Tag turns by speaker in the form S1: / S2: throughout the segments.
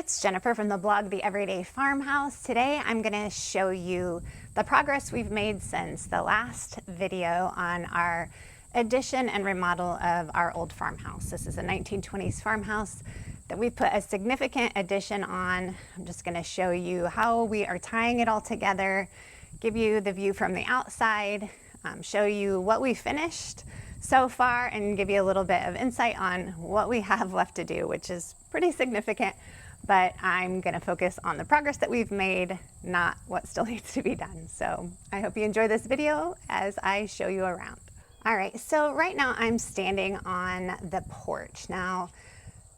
S1: it's Jennifer from the blog The Everyday Farmhouse. Today I'm going to show you the progress we've made since the last video on our addition and remodel of our old farmhouse. This is a 1920s farmhouse that we put a significant addition on. I'm just going to show you how we are tying it all together, give you the view from the outside, show you what we finished so far, and give you a little bit of insight on what we have left to do, which is pretty significant. But I'm going to focus on the progress that we've made, not what still needs to be done. So I hope you enjoy this video as I show you around. All right, so right now I'm standing on the porch. Now,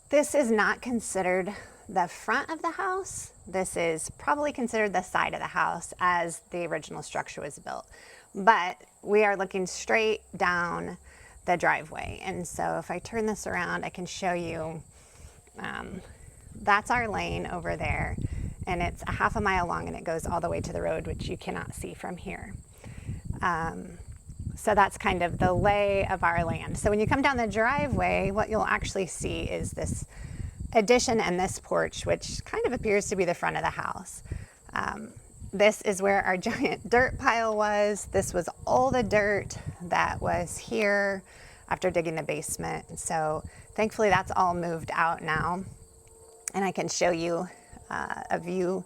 S1: this is not considered the front of the house. This is probably considered the side of the house as the original structure was built. But we are looking straight down the driveway. And so if I turn this around, I can show you that's our lane over there, and it's a half a mile long, and it goes all the way to the road, which you cannot see from here. So that's kind of the lay of our land. So when you come down the driveway, what you'll actually see is this addition and this porch, which kind of appears to be the front of the house. This is where our giant dirt pile was. This was all the dirt that was here after digging the basement. So thankfully that's all moved out now. And I can show you a view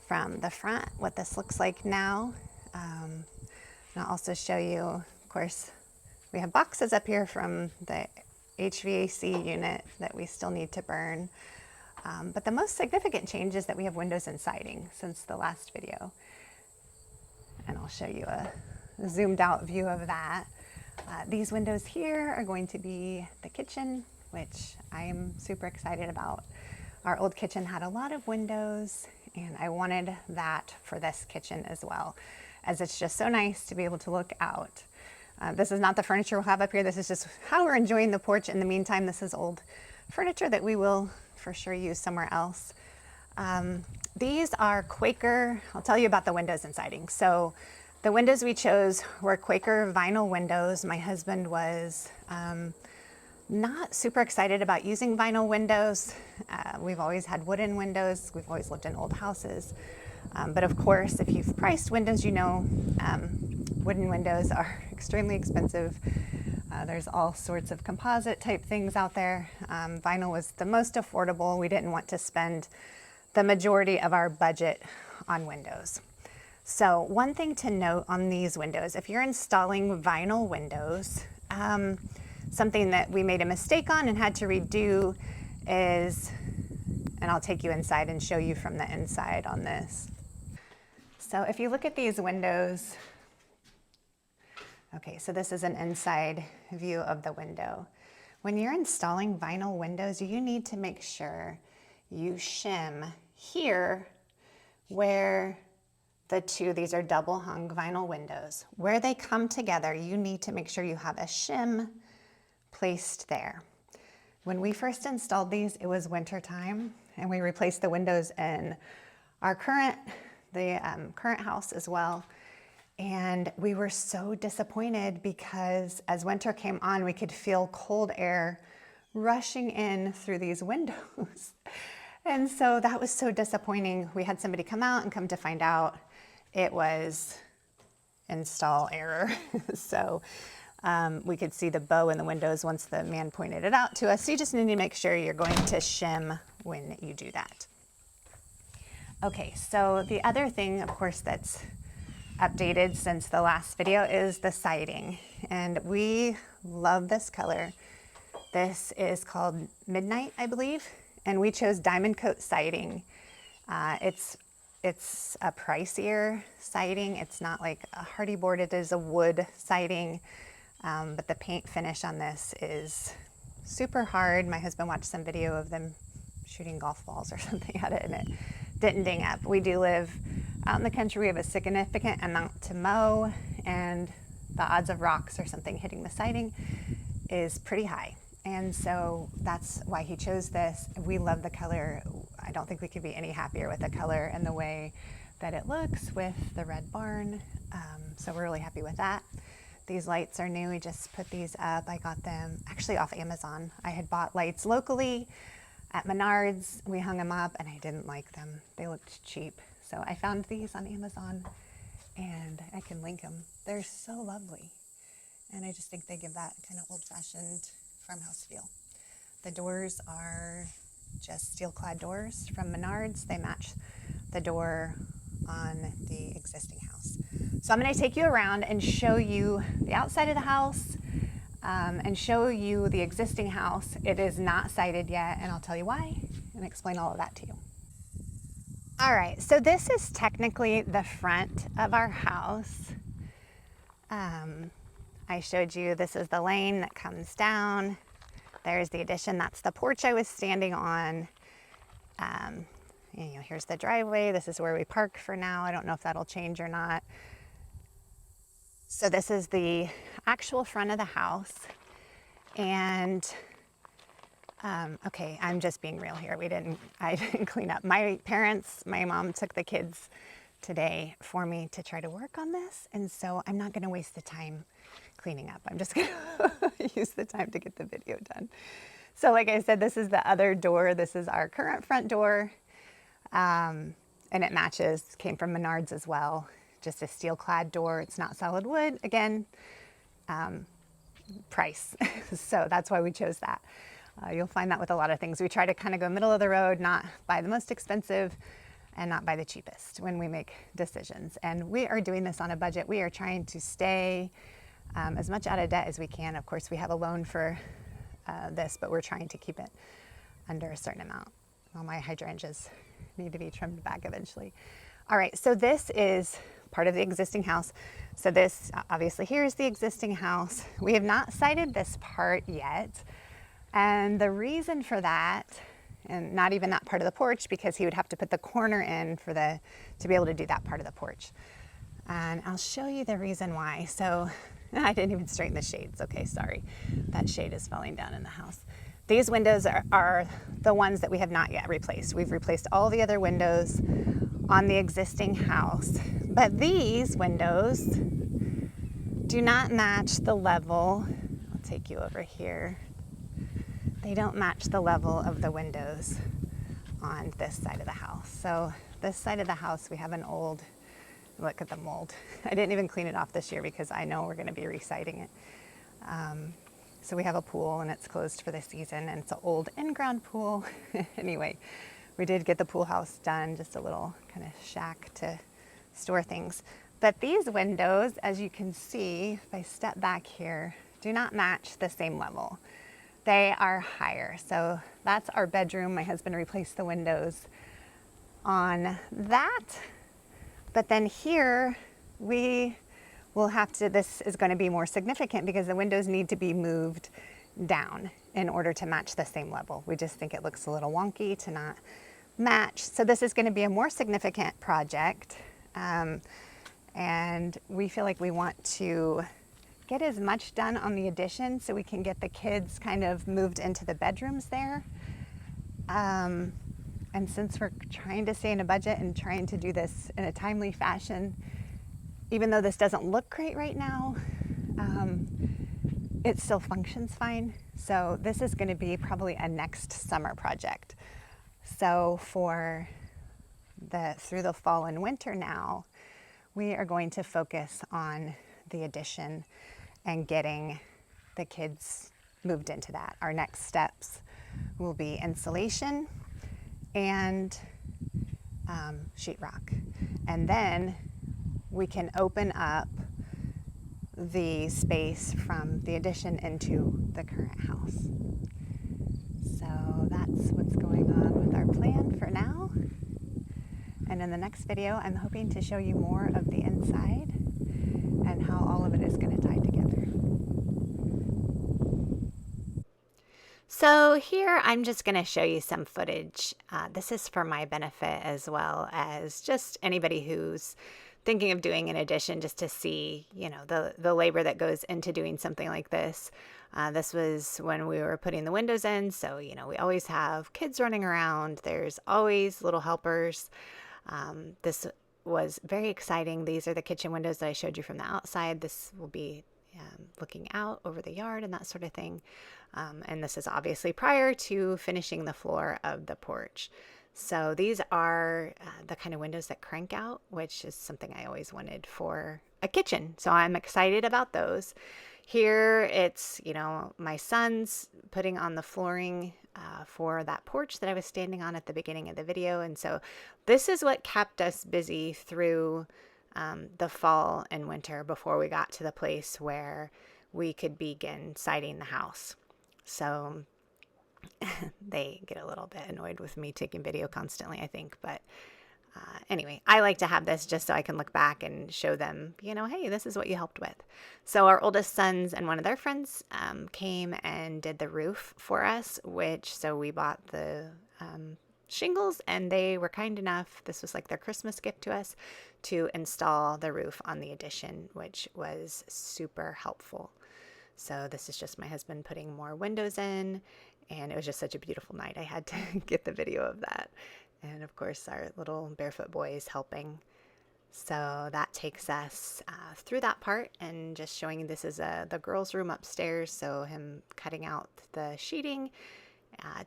S1: from the front, what this looks like now. And I'll also show you, of course, we have boxes up here from the HVAC unit that we still need to burn. But the most significant change is that we have windows and siding since the last video. And I'll show you a zoomed out view of that. These windows here are going to be the kitchen, which I am super excited about. Our old kitchen had a lot of windows, and I wanted that for this kitchen as well, as it's just so nice to be able to look out. This is not the furniture we'll have up here. This is just how we're enjoying the porch. In the meantime, this is old furniture that we will for sure use somewhere else. These are Quaker. I'll tell you about the windows and siding. So the windows we chose were Quaker vinyl windows. My husband was not super excited about using vinyl windows. We've always had wooden windows. We've always lived in old houses. But of course, if you've priced windows, you know wooden windows are extremely expensive. There's all sorts of composite type things out there. Vinyl was the most affordable. We didn't want to spend the majority of our budget on windows. So one thing to note on these windows, if you're installing vinyl windows, something that we made a mistake on and had to redo is, and I'll take you inside and show you from the inside on this. So if you look at these windows, okay, so this is an inside view of the window. When you're installing vinyl windows, you need to make sure you shim here where these are double hung vinyl windows. Where they come together, you need to make sure you have a shim placed there. When we first installed these, it was winter time, and we replaced the windows in our current house as well. And we were so disappointed because as winter came on, we could feel cold air rushing in through these windows. And so that was so disappointing. We had somebody come out, and come to find out it was install error. So we could see the bow in the windows once the man pointed it out to us. So you just need to make sure you're going to shim when you do that. Okay, so the other thing, of course, that's updated since the last video is the siding. And we love this color. This is called Midnight, I believe. And we chose Diamond Coat siding. It's a pricier siding. It's not like a hardy board. It is a wood siding. But the paint finish on this is super hard. My husband watched some video of them shooting golf balls or something at it, and it didn't ding up. We do live out in the country. We have a significant amount to mow, and the odds of rocks or something hitting the siding is pretty high. And so that's why he chose this. We love the color. I don't think we could be any happier with the color and the way that it looks with the red barn. So we're really happy with that. These lights are new. We just put these up. I got them actually off Amazon. I had bought lights locally at Menards. We hung them up and I didn't like them. They looked cheap. So I found these on Amazon and I can link them. They're so lovely. And I just think they give that kind of old-fashioned farmhouse feel. The doors are just steel-clad doors from Menards. They match the door on the existing house. So I'm going to take you around and show you the outside of the house and show you the existing house. It is not sided yet, and I'll tell you why and explain all of that to you. All right, so this is technically the front of our house. I showed you this is the lane that comes down. There's the addition. That's the porch I was standing on. Here's the driveway. This is where we park for now. I don't know if that'll change or not. So this is the actual front of the house. And okay, I'm just being real here. I didn't clean up. My mom took the kids today for me to try to work on this. And so I'm not going to waste the time cleaning up. I'm just going to use the time to get the video done. So like I said, this is the other door. This is our current front door. And it matches, came from Menards as well. Just a steel clad door. It's not solid wood. Again, price. So that's why we chose that. You'll find that with a lot of things. We try to kind of go middle of the road, not buy the most expensive and not buy the cheapest when we make decisions. And we are doing this on a budget. We are trying to stay as much out of debt as we can. Of course, we have a loan for this, but we're trying to keep it under a certain amount. All my hydrangeas need to be trimmed back eventually. All right, so this is part of the existing house. So this, obviously, here's the existing house. We have not sided this part yet. And the reason for that, and not even that part of the porch, because he would have to put the corner in to be able to do that part of the porch. And I'll show you the reason why. So I didn't even straighten the shades. Okay, sorry. That shade is falling down in the house. These windows are the ones that we have not yet replaced. We've replaced all the other windows on the existing house. But these windows do not match the level. I'll take you over here. They don't match the level of the windows on this side of the house. So this side of the house, we have an old, look at the mold. I didn't even clean it off this year because I know we're going to be residing it. So we have a pool and it's closed for the season and it's an old in-ground pool. Anyway, we did get the pool house done, just a little kind of shack to store things. But these windows, as you can see, if I step back here, do not match the same level. They are higher. So that's our bedroom. My husband replaced the windows on that. But then here we will have to, this is going to be more significant because the windows need to be moved down in order to match the same level. We just think it looks a little wonky to not match. So this is going to be a more significant project. And we feel like we want to get as much done on the addition so we can get the kids kind of moved into the bedrooms there. And since we're trying to stay in a budget and trying to do this in a timely fashion, even though this doesn't look great right now, it still functions fine. So this is going to be probably a next summer project. So through the fall and winter now, we are going to focus on the addition and getting the kids moved into that. Our next steps will be insulation and sheetrock. And then we can open up the space from the addition into the current house. So that's what's going on with our plan for now. And in the next video, I'm hoping to show you more of the inside and how all of it is going to tie together. So here I'm just going to show you some footage. This is for my benefit as well as just anybody who's thinking of doing an addition, just to see, the labor that goes into doing something like this. This was when we were putting the windows in. So, we always have kids running around. There's always little helpers. This was very exciting. These are the kitchen windows that I showed you from the outside. This will be looking out over the yard and that sort of thing. And this is obviously prior to finishing the floor of the porch. So these are the kind of windows that crank out, which is something I always wanted for a kitchen. So I'm excited about those. Here it's, my son's putting on the flooring for that porch that I was standing on at the beginning of the video. And so this is what kept us busy through the fall and winter before we got to the place where we could begin siding the house. So they get a little bit annoyed with me taking video constantly, I think. But anyway, I like to have this just so I can look back and show them, hey, this is what you helped with. So our oldest sons and one of their friends came and did the roof for us, so we bought the shingles, and they were kind enough, this was like their Christmas gift to us, to install the roof on the addition, which was super helpful. So this is just my husband putting more windows in, and it was just such a beautiful night. I had to get the video of that. And of course, our little barefoot boy is helping. So that takes us through that part, and just showing this is the girls' room upstairs. So him cutting out the sheeting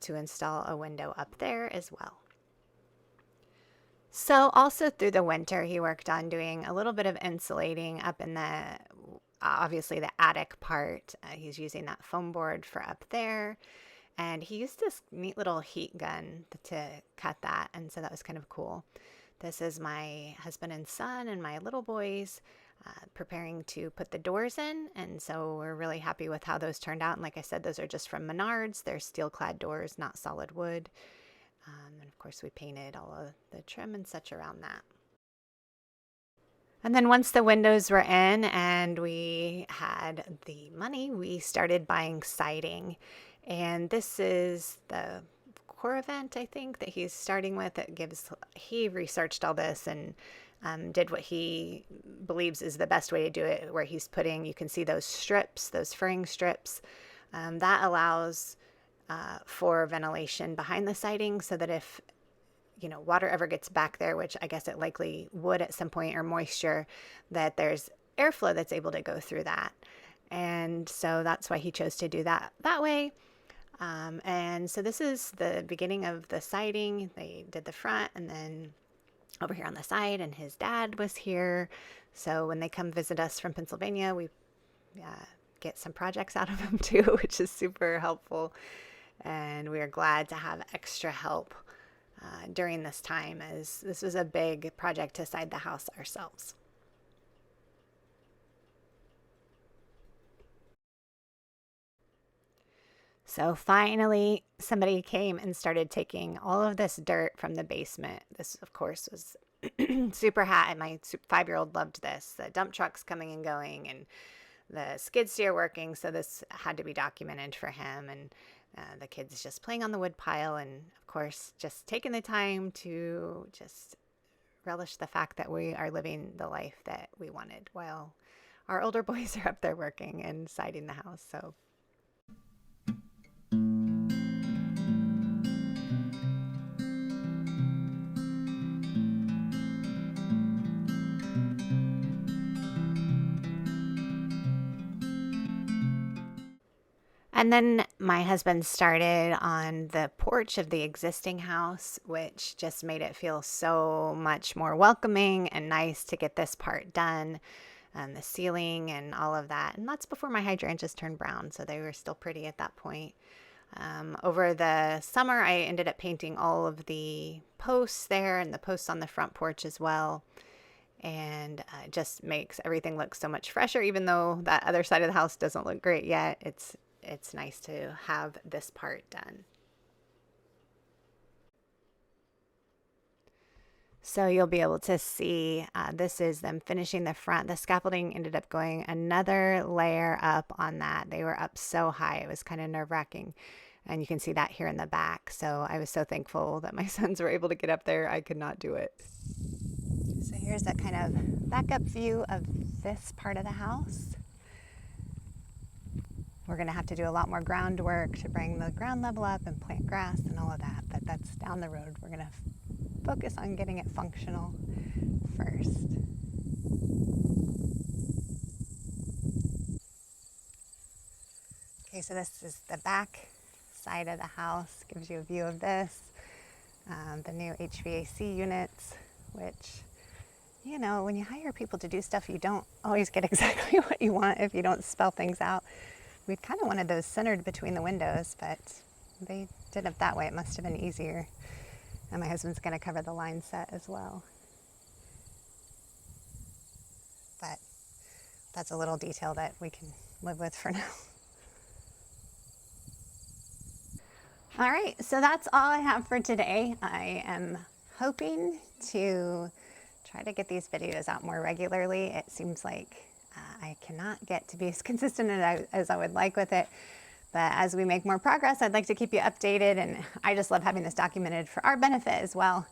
S1: to install a window up there as well. So also through the winter, he worked on doing a little bit of insulating up in obviously the attic part. He's using that foam board for up there. And he used this neat little heat gun to cut that. And so that was kind of cool. This is my husband and son and my little boys preparing to put the doors in. And so we're really happy with how those turned out. And like I said, those are just from Menards. They're steel clad doors, not solid wood. And of course, we painted all of the trim and such around that. And then once the windows were in and we had the money, we started buying siding. And this is the core event, I think, that he's starting with. He researched all this and did what he believes is the best way to do it, where he's putting, you can see those strips, those furring strips. That allows for ventilation behind the siding, so that if water ever gets back there, which I guess it likely would at some point, or moisture, that there's airflow that's able to go through that. And so that's why he chose to do that way. And so this is the beginning of the siding. They did the front, and then over here on the side, and his dad was here. So when they come visit us from Pennsylvania, we get some projects out of them too, which is super helpful. And we are glad to have extra help during this time, as this was a big project to side the house ourselves. So finally, somebody came and started taking all of this dirt from the basement. This, of course, was super hot. My 5-year-old loved this. The dump trucks coming and going, and the skid steer working. So this had to be documented for him. And the kids just playing on the wood pile. And of course, just taking the time to just relish the fact that we are living the life that we wanted, while our older boys are up there working and siding the house. So and then my husband started on the porch of the existing house, which just made it feel so much more welcoming and nice to get this part done, and the ceiling and all of that. And that's before my hydrangeas turned brown, so they were still pretty at that point. Over the summer, I ended up painting all of the posts there and the posts on the front porch as well. And it just makes everything look so much fresher, even though that other side of the house doesn't look great yet. It's nice to have this part done. So you'll be able to see, this is them finishing the front. The scaffolding ended up going another layer up on that. They were up so high, it was kind of nerve-wracking. And you can see that here in the back. So I was so thankful that my sons were able to get up there. I could not do it. So here's that kind of backup view of this part of the house. We're going to have to do a lot more groundwork to bring the ground level up and plant grass and all of that, but that's down the road. We're going to focus on getting it functional first. Okay, so this is the back side of the house. Gives you a view of this. The new HVAC units, which, you know, when you hire people to do stuff, you don't always get exactly what you want if you don't spell things out. We kind of wanted those centered between the windows, but they did it that way. It must have been easier. And my husband's going to cover the line set as well. But that's a little detail that we can live with for now. All right, so that's all I have for today. I am hoping to try to get these videos out more regularly. It seems like I cannot get to be as consistent as I would like with it. But as we make more progress, I'd like to keep you updated, and I just love having this documented for our benefit as well.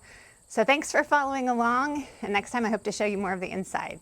S1: So thanks for following along, and next time I hope to show you more of the inside.